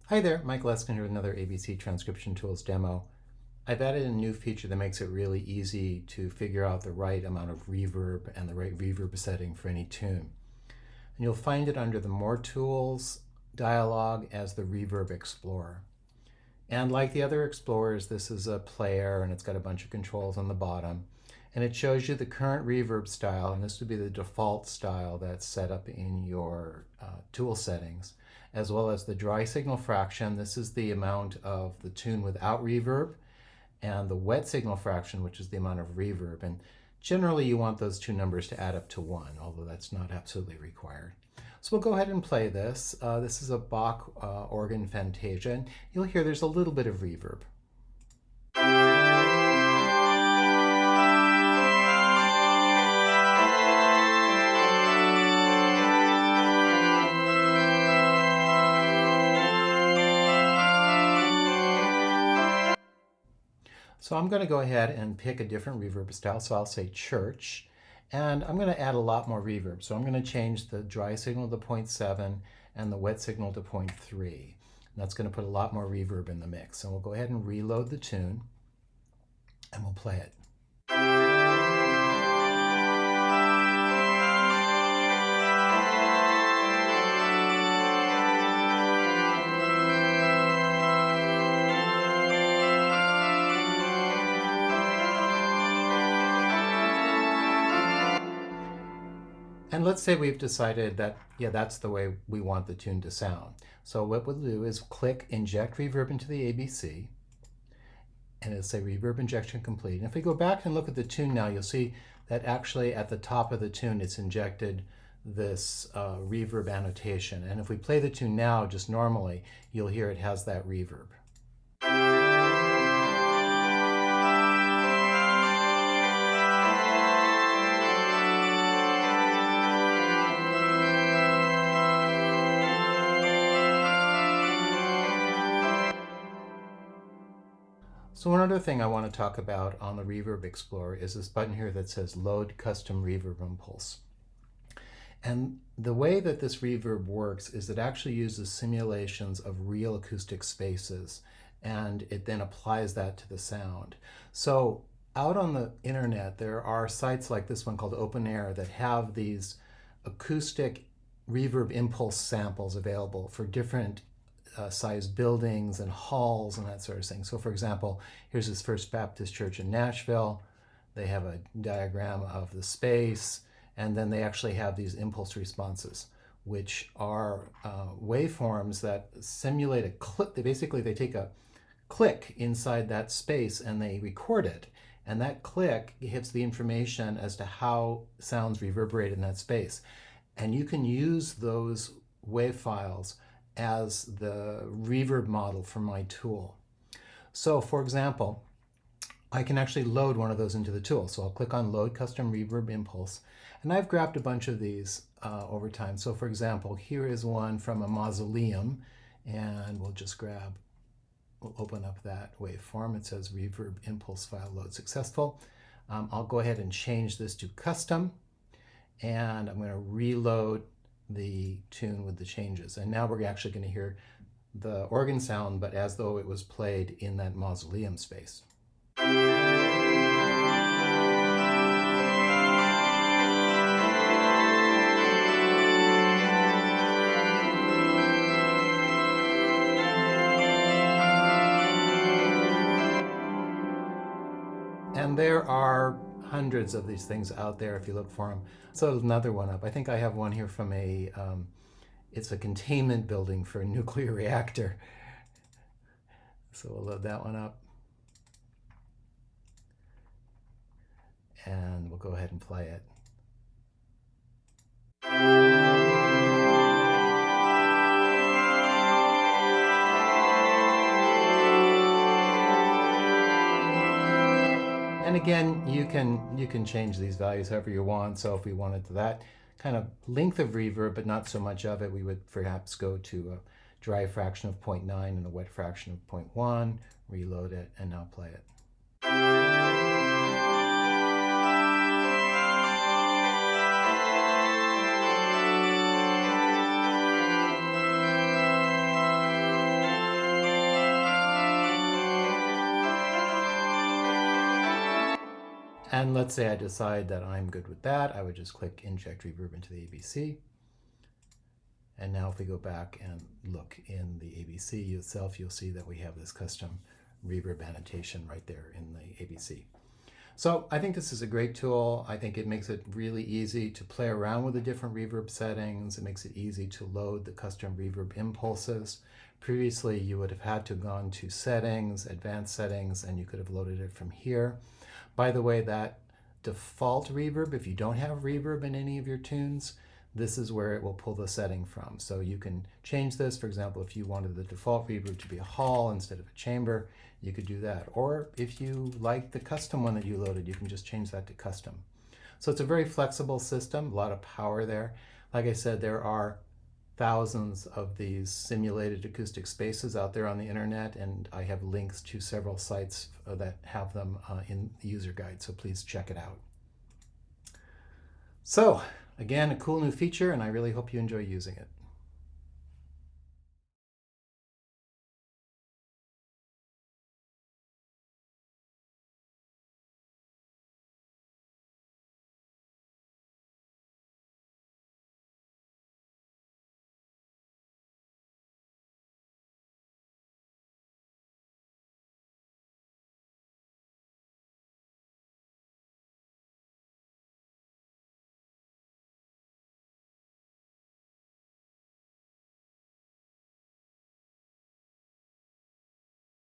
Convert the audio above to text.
Hi there, Mike Leskin here with another ABC Transcription Tools demo. I've added a new feature that makes it really easy to figure out the right amount of reverb and the right reverb setting for any tune. And you'll find it under the More Tools dialog as the Reverb Explorer. And like the other explorers, this is a player and it's got a bunch of controls on the bottom. And it shows you the current reverb style, and this would be the default style that's set up in your tool settings, as well as the dry signal fraction. This is the amount of the tune without reverb, and the wet signal fraction, which is the amount of reverb. And generally you want those two numbers to add up to 1, although that's not absolutely required. So we'll go ahead and play this. This is a Bach organ Fantasia, and you'll hear there's a little bit of reverb. So I'm going to go ahead and pick a different reverb style. So I'll say church, and I'm going to add a lot more reverb. So I'm going to change the dry signal to 0.7 and the wet signal to 0.3. And that's going to put a lot more reverb in the mix. And we'll go ahead and reload the tune, and we'll play it. And let's say we've decided that, yeah, that's the way we want the tune to sound. So what we'll do is click Inject Reverb into the ABC, and it'll say Reverb Injection Complete. And if we go back and look at the tune now, you'll see that actually at the top of the tune, it's injected this reverb annotation. And if we play the tune now just normally, you'll hear it has that reverb. So one other thing I want to talk about on the Reverb Explorer is this button here that says Load Custom Reverb Impulse. And the way that this reverb works is it actually uses simulations of real acoustic spaces, and it then applies that to the sound. So out on the internet, there are sites like this one called Open Air that have these acoustic reverb impulse samples available for different sized buildings and halls and that sort of thing. So for example, here's this First Baptist Church in Nashville. They have a diagram of the space, and then they actually have these impulse responses, which are waveforms that simulate a click. They take a click inside that space and they record it. And that click gives the information as to how sounds reverberate in that space. And you can use those wave files as the reverb model for my tool. So for example, I can actually load one of those into the tool. So I'll click on Load Custom Reverb Impulse, and I've grabbed a bunch of these over time. So for example, here is one from a mausoleum, and we'll open up that waveform. It says Reverb Impulse File Load Successful. I'll go ahead and change this to Custom, and I'm going to reload the tune with the changes. And now we're actually going to hear the organ sound, but as though it was played in that mausoleum space. And there are hundreds of these things out there if you look for them. So another one up. I think I have one here from it's a containment building for a nuclear reactor. So we'll load that one up. And we'll go ahead and play it. And again, you can change these values however you want. So if we wanted that kind of length of reverb, but not so much of it, we would perhaps go to a dry fraction of 0.9 and a wet fraction of 0.1, reload it, and now play it. And let's say I decide that I'm good with that. I would just click Inject Reverb into the ABC. And now if we go back and look in the ABC itself, you'll see that we have this custom reverb annotation right there in the ABC. So I think this is a great tool. I think it makes it really easy to play around with the different reverb settings. It makes it easy to load the custom reverb impulses. Previously, you would have had to have gone to Settings, Advanced Settings, and you could have loaded it from here. By the way, that default reverb, if you don't have reverb in any of your tunes, this is where it will pull the setting from. So you can change this. For example, if you wanted the default reverb to be a hall instead of a chamber, you could do that. Or if you like the custom one that you loaded, you can just change that to custom. So it's a very flexible system, a lot of power there. Like I said, there are thousands of these simulated acoustic spaces out there on the internet, and I have links to several sites that have them in the user guide, so please check it out. So again, a cool new feature, and I really hope you enjoy using it.